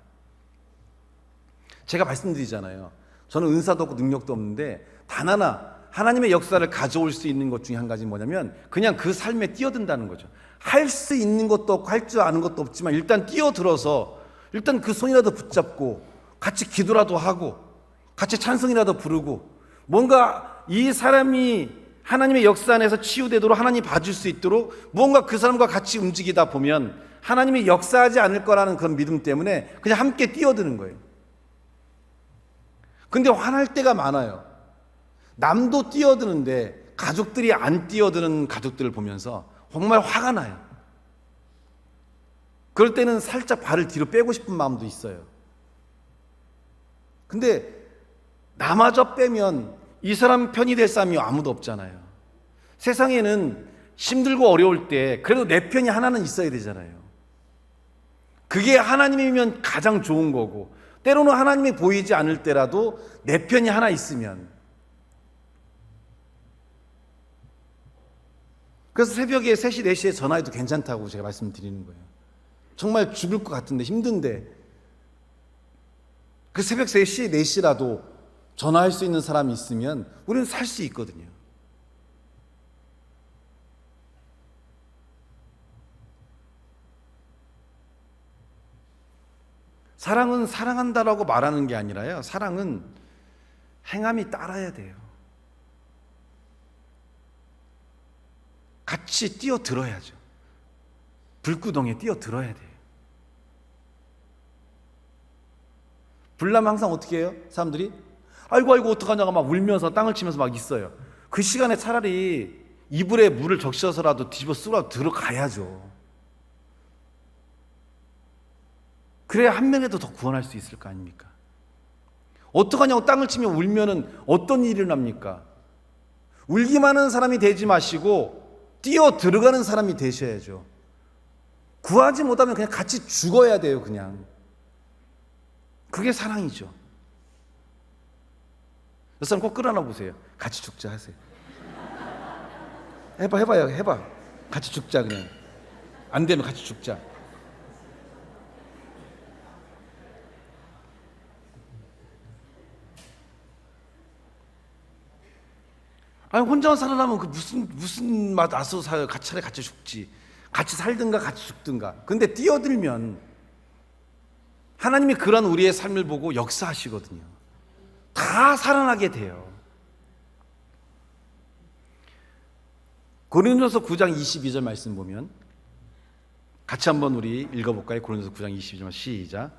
제가 말씀드리잖아요. 저는 은사도 없고 능력도 없는데 단 하나 하나님의 역사를 가져올 수 있는 것 중에 한 가지는 뭐냐면 그냥 그 삶에 뛰어든다는 거죠. 할 수 있는 것도 없고 할 줄 아는 것도 없지만 일단 뛰어들어서 일단 그 손이라도 붙잡고 같이 기도라도 하고 같이 찬송이라도 부르고 뭔가 이 사람이 하나님의 역사 안에서 치유되도록 하나님 봐줄 수 있도록 무언가 그 사람과 같이 움직이다 보면 하나님이 역사하지 않을 거라는 그런 믿음 때문에 그냥 함께 뛰어드는 거예요. 근데 화날 때가 많아요. 남도 뛰어드는데 가족들이 안 뛰어드는 가족들을 보면서 정말 화가 나요. 그럴 때는 살짝 발을 뒤로 빼고 싶은 마음도 있어요. 근데 나마저 빼면 이 사람 편이 될 사람이 아무도 없잖아요. 세상에는 힘들고 어려울 때 그래도 내 편이 하나는 있어야 되잖아요. 그게 하나님이면 가장 좋은 거고 때로는 하나님이 보이지 않을 때라도 내 편이 하나 있으면. 그래서 새벽에 3시, 4시에 전화해도 괜찮다고 제가 말씀드리는 거예요. 정말 죽을 것 같은데 힘든데 그 새벽 3시, 4시라도 전화할 수 있는 사람이 있으면 우리는 살 수 있거든요. 사랑은 사랑한다라고 말하는 게 아니라요. 사랑은 행함이 따라야 돼요. 같이 뛰어들어야죠. 불구덩이에 뛰어들어야 돼요. 불나면 항상 어떻게 해요? 사람들이 아이고 어떡하냐고 막 울면서 땅을 치면서 막 있어요. 그 시간에 차라리 이불에 물을 적셔서라도 뒤집어 쓰고 들어가야죠. 그래야 한 명이라도 더 구원할 수 있을 거 아닙니까? 어떡하냐고 땅을 치면 울면은 어떤 일이 일어납니까? 울기만 하는 사람이 되지 마시고 뛰어 들어가는 사람이 되셔야죠. 구하지 못하면 그냥 같이 죽어야 돼요. 그냥 그게 사랑이죠. 여러분 꼭 끌어안아 보세요. 같이 죽자 하세요. 해봐. 같이 죽자. 그냥 안 되면 같이 죽자. 아니 혼자 살아나면 그 무슨 맛 아서 사요. 차라리 같이 죽지. 같이 살든가 같이 죽든가. 근데 뛰어들면 하나님이 그런 우리의 삶을 보고 역사하시거든요. 다 살아나게 돼요. 고린도서 9장 22절 말씀 보면 같이 한번 우리 읽어볼까요? 고린도서 9장 22절 시작.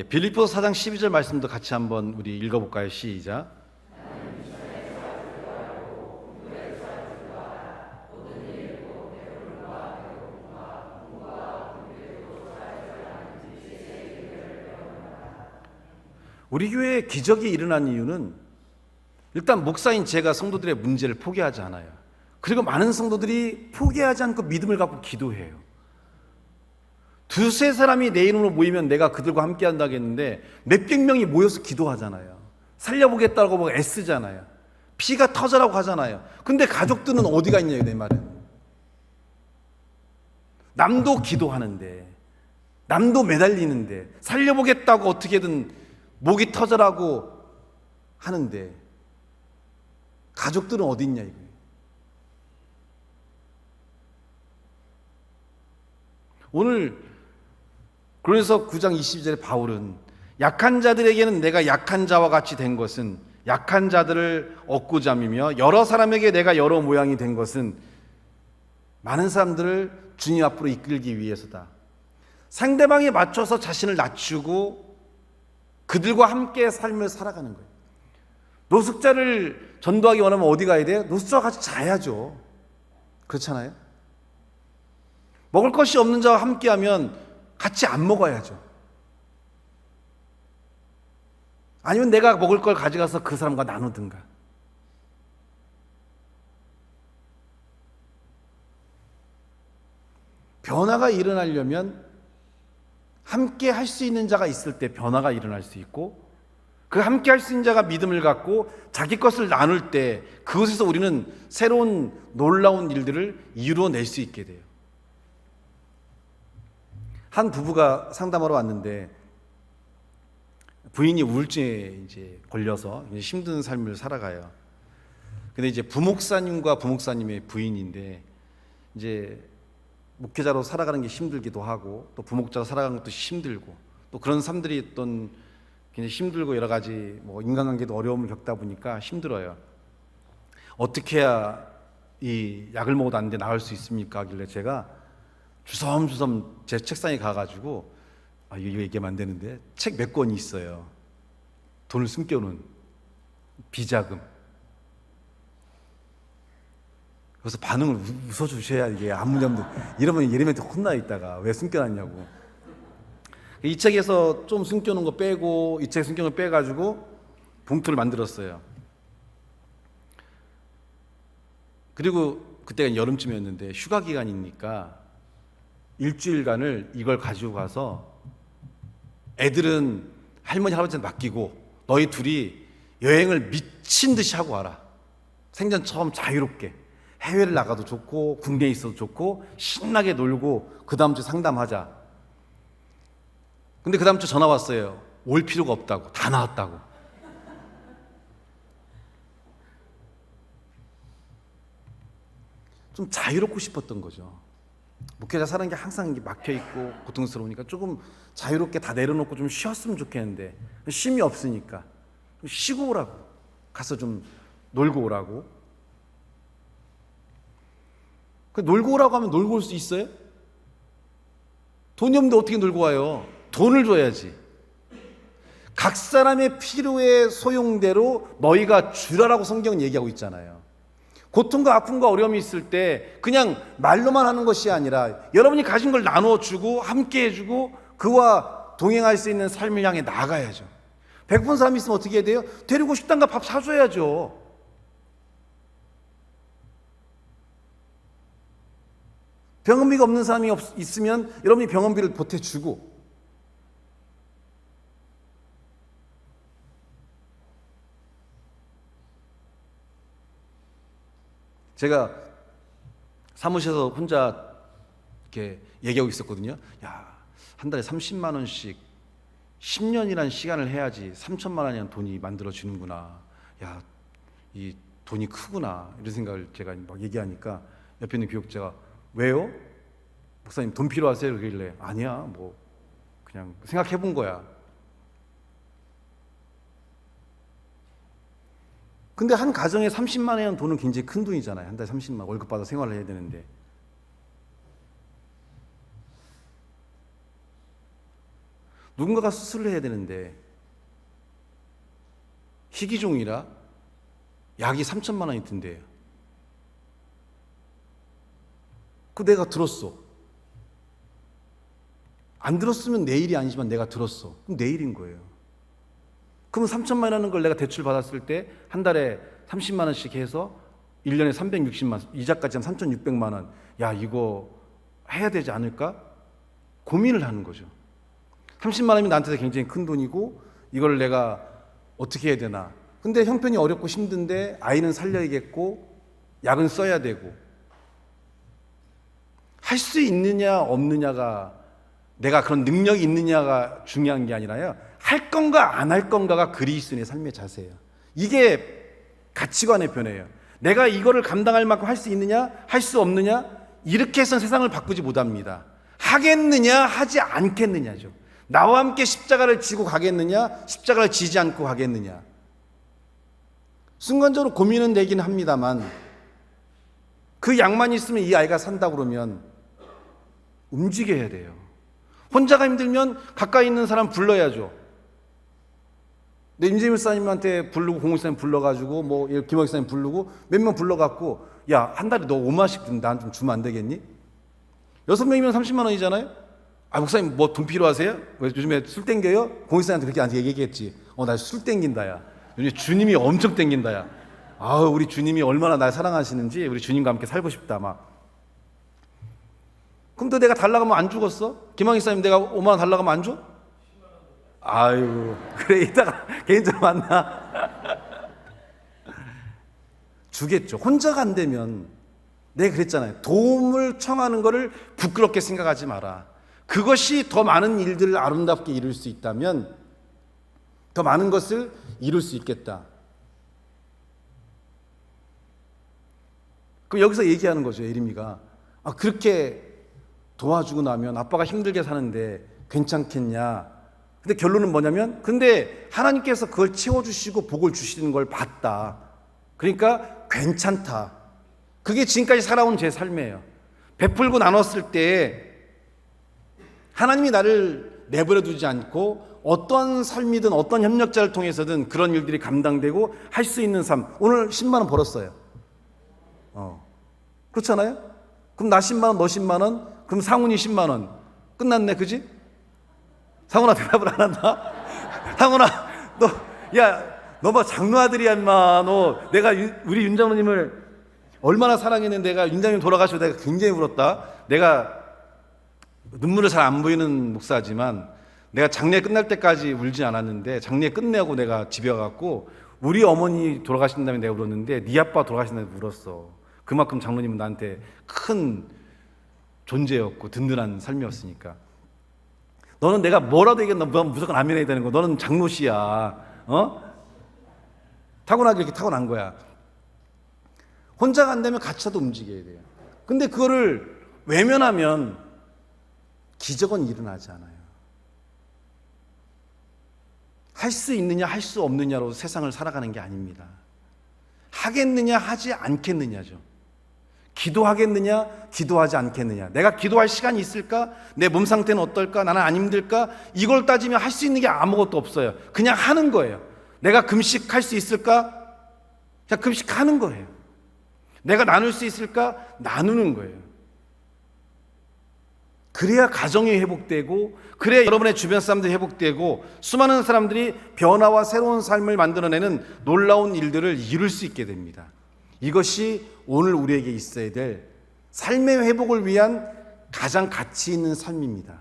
빌립보서 4장 12절 말씀도 같이 한번 우리 읽어볼까요? 시작. 우리 교회에 기적이 일어난 이유는 일단 목사인 제가 성도들의 문제를 포기하지 않아요. 그리고 많은 성도들이 포기하지 않고 믿음을 갖고 기도해요. 두세 사람이 내 이름으로 모이면 내가 그들과 함께 한다고 했는데 몇백 명이 모여서 기도하잖아요. 살려보겠다고 막 애쓰잖아요. 피가 터져라고 하잖아요. 근데 가족들은 어디가 있냐요, 내 말은. 남도 기도하는데, 남도 매달리는데, 살려보겠다고 어떻게든 목이 터져라고 하는데 가족들은 어디 있냐 이거예요. 오늘 그래서 9장 22절에 바울은 약한 자들에게는 내가 약한 자와 같이 된 것은 약한 자들을 얻고자 함이며 여러 사람에게 내가 여러 모양이 된 것은 많은 사람들을 주님 앞으로 이끌기 위해서다. 상대방에 맞춰서 자신을 낮추고 그들과 함께 삶을 살아가는 거예요. 노숙자를 전도하기 원하면 어디 가야 돼요? 노숙자와 같이 자야죠. 그렇잖아요? 먹을 것이 없는 자와 함께하면 같이 안 먹어야죠. 아니면 내가 먹을 걸 가져가서 그 사람과 나누든가. 변화가 일어나려면 함께 할 수 있는 자가 있을 때 변화가 일어날 수 있고 그 함께 할 수 있는 자가 믿음을 갖고 자기 것을 나눌 때 그것에서 우리는 새로운 놀라운 일들을 이루어낼 수 있게 돼요. 한 부부가 상담하러 왔는데 부인이 우울증에 이제 걸려서 힘든 삶을 살아가요. 근데 이제 부목사님과 부목사님의 부인인데 이제 목회자로 살아가는 게 힘들기도 하고 또 부목자로 살아가는 것도 힘들고 또 그런 사람들이 어떤 굉장히 힘들고 여러 가지 뭐 인간관계도 어려움을 겪다 보니까 힘들어요. 어떻게 해야 이 약을 먹어도 안 돼 나을 수 있습니까? 하길래 제가 주섬주섬 제 책상에 가가지고 이거 얘기하면 안 되는데 책 몇 권이 있어요. 돈을 숨겨놓은 비자금. 그래서 반응을 웃어주셔야 이게 아무렴도 이러면 예림한테 혼나 있다가 왜 숨겨놨냐고. 이 책에서 좀 숨겨놓은 거 빼고 이 책 숨겨놓은 거 빼가지고 봉투를 만들었어요. 그리고 그때가 여름쯤이었는데 휴가 기간이니까 일주일간을 이걸 가지고 가서 애들은 할머니 할아버지한테 맡기고 너희 둘이 여행을 미친 듯이 하고 와라. 생전처럼 자유롭게 해외를 나가도 좋고 국내에 있어도 좋고 신나게 놀고 그 다음 주 상담하자. 근데 그 다음 주 전화 왔어요. 올 필요가 없다고. 다 나왔다고. 좀 자유롭고 싶었던 거죠. 목회자 사는 게 항상 막혀있고 고통스러우니까 조금 자유롭게 다 내려놓고 좀 쉬었으면 좋겠는데 쉼이 없으니까 쉬고 오라고. 가서 좀 놀고 오라고. 놀고 오라고 하면 놀고 올 수 있어요? 돈이 없는데 어떻게 놀고 와요? 돈을 줘야지. 각 사람의 필요의 소용대로 너희가 주라라고 성경은 얘기하고 있잖아요. 고통과 아픔과 어려움이 있을 때 그냥 말로만 하는 것이 아니라 여러분이 가진 걸 나누어 주고 함께 해주고 그와 동행할 수 있는 삶을 향해 나아가야죠. 배고픈 사람이 있으면 어떻게 해야 돼요? 데리고 식당가 밥 사줘야죠. 병원비가 없는 사람이 있으면 여러분이 병원비를 보태주고 제가 사무실에서 혼자 이렇게 얘기하고 있었거든요. 야, 한 달에 30만 원씩 10년이라는 시간을 해야지 3천만 원이라는 돈이 만들어지는구나. 야, 이 돈이 크구나. 이런 생각을 제가 막 얘기하니까 옆에 있는 교육자가 왜요? 목사님 돈 필요하세요? 그러길래 아니야, 뭐 그냥 생각해 본 거야. 근데 한 가정에 30만 원이라는 돈은 굉장히 큰 돈이잖아요. 한 달에 30만 원 월급 받아 생활을 해야 되는데. 누군가가 수술을 해야 되는데 희귀종이라 약이 3천만 원이 든대요. 그 내가 들었어. 안 들었으면 내 일이 아니지만 내가 들었어. 그럼 내 일인 거예요. 그럼 3천만 원이라는 걸 내가 대출 받았을 때 한 달에 30만 원씩 해서 1년에 360만 원, 이자까지 하면 3,600만 원. 야, 이거 해야 되지 않을까? 고민을 하는 거죠. 30만 원이면 나한테 굉장히 큰 돈이고 이걸 내가 어떻게 해야 되나. 근데 형편이 어렵고 힘든데 아이는 살려야겠고 약은 써야 되고 할 수 있느냐 없느냐가 내가 그런 능력이 있느냐가 중요한 게 아니라요. 할 건가 안 할 건가가 그리스도인의 삶의 자세예요. 이게 가치관의 변화예요. 내가 이거를 감당할 만큼 할 수 있느냐 할 수 없느냐 이렇게 해서는 세상을 바꾸지 못합니다. 하겠느냐 하지 않겠느냐죠. 나와 함께 십자가를 지고 가겠느냐 십자가를 지지 않고 가겠느냐. 순간적으로 고민은 되긴 합니다만 그 약만 있으면 이 아이가 산다 그러면 움직여야 돼요. 혼자가 힘들면 가까이 있는 사람 불러야죠. 내 임재민 목사님한테 부르고 공호 목사님 불러가지고 뭐 김호 목사님 부르고 몇 명 불러갖고 야, 한 달에 너 5만원씩 나한테 좀 주면 안 되겠니? 6명이면 30만 원이잖아요. 아, 목사님 뭐 돈 필요하세요? 요즘에 술 땡겨요? 공호 목사님한테 그렇게 얘기했지. 나 술 땡긴다 야. 요즘 주님이 엄청 땡긴다 야. 아우, 우리 주님이 얼마나 날 사랑하시는지 우리 주님과 함께 살고 싶다 막. 그럼 또 내가 달라고 하면 안 주겠어? 김항희 목사님 내가 5만 원 달라고 하면 안 줘? 아유, 그래, 이따가 개인적으로 만나. 주겠죠. 혼자가 안 되면, 내가 그랬잖아요. 도움을 청하는 것을 부끄럽게 생각하지 마라. 그것이 더 많은 일들을 아름답게 이룰 수 있다면 더 많은 것을 이룰 수 있겠다. 그럼 여기서 얘기하는 거죠, 예림이가. 그렇게 도와주고 나면 아빠가 힘들게 사는데 괜찮겠냐. 근데 결론은 뭐냐면, 근데 하나님께서 그걸 채워주시고 복을 주시는 걸 봤다. 그러니까 괜찮다. 그게 지금까지 살아온 제 삶이에요. 베풀고 나눴을 때 하나님이 나를 내버려 두지 않고 어떤 삶이든 어떤 협력자를 통해서든 그런 일들이 감당되고 할 수 있는 삶. 오늘 10만 원 벌었어요. 그렇잖아요? 그럼 나 10만 원, 너 10만 원, 그럼 상훈이 10만 원. 끝났네, 그지? 상훈아, 대답을 안 한다? 상훈아, 너 뭐 장로 아들이야, 인마. 내가 우리 윤장로님을 얼마나 사랑했는데, 내가 윤장로님 돌아가시고 내가 굉장히 울었다. 내가 눈물을 잘 안 보이는 목사지만 내가 장례 끝날 때까지 울지 않았는데, 장례 끝내고 내가 집에 와갖고 우리 어머니 돌아가신 다음에 내가 울었는데 네 아빠 돌아가신 다음에 울었어. 그만큼 장로님은 나한테 큰 존재였고 든든한 삶이었으니까. 너는 내가 뭐라도 얘기해, 너 무조건 아멘 해야 되는 거. 너는 장로씨야. 타고나게 이렇게 타고난 거야. 혼자가 안 되면 같이라도 움직여야 돼요. 근데 그거를 외면하면 기적은 일어나지 않아요. 할 수 있느냐 할 수 없느냐로 세상을 살아가는 게 아닙니다. 하겠느냐 하지 않겠느냐죠. 기도하겠느냐 기도하지 않겠느냐. 내가 기도할 시간이 있을까? 내 몸 상태는 어떨까? 나는 안 힘들까? 이걸 따지면 할 수 있는 게 아무것도 없어요. 그냥 하는 거예요. 내가 금식할 수 있을까? 그냥 금식하는 거예요. 내가 나눌 수 있을까? 나누는 거예요. 그래야 가정이 회복되고, 그래야 여러분의 주변 사람들이 회복되고, 수많은 사람들이 변화와 새로운 삶을 만들어내는 놀라운 일들을 이룰 수 있게 됩니다. 이것이 오늘 우리에게 있어야 될 삶의 회복을 위한 가장 가치 있는 삶입니다.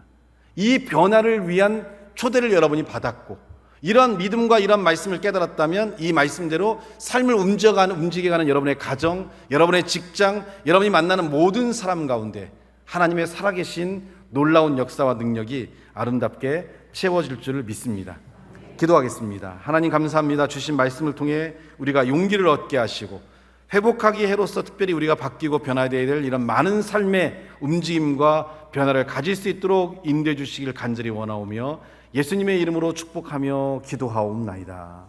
이 변화를 위한 초대를 여러분이 받았고, 이런 믿음과 이런 말씀을 깨달았다면 이 말씀대로 삶을 움직여가는 여러분의 가정, 여러분의 직장, 여러분이 만나는 모든 사람 가운데 하나님의 살아계신 놀라운 역사와 능력이 아름답게 채워질 줄을 믿습니다. 기도하겠습니다. 하나님 감사합니다. 주신 말씀을 통해 우리가 용기를 얻게 하시고 회복하기 해로서 특별히 우리가 바뀌고 변화되어야 될 이런 많은 삶의 움직임과 변화를 가질 수 있도록 인도해 주시길 간절히 원하오며 예수님의 이름으로 축복하며 기도하옵나이다.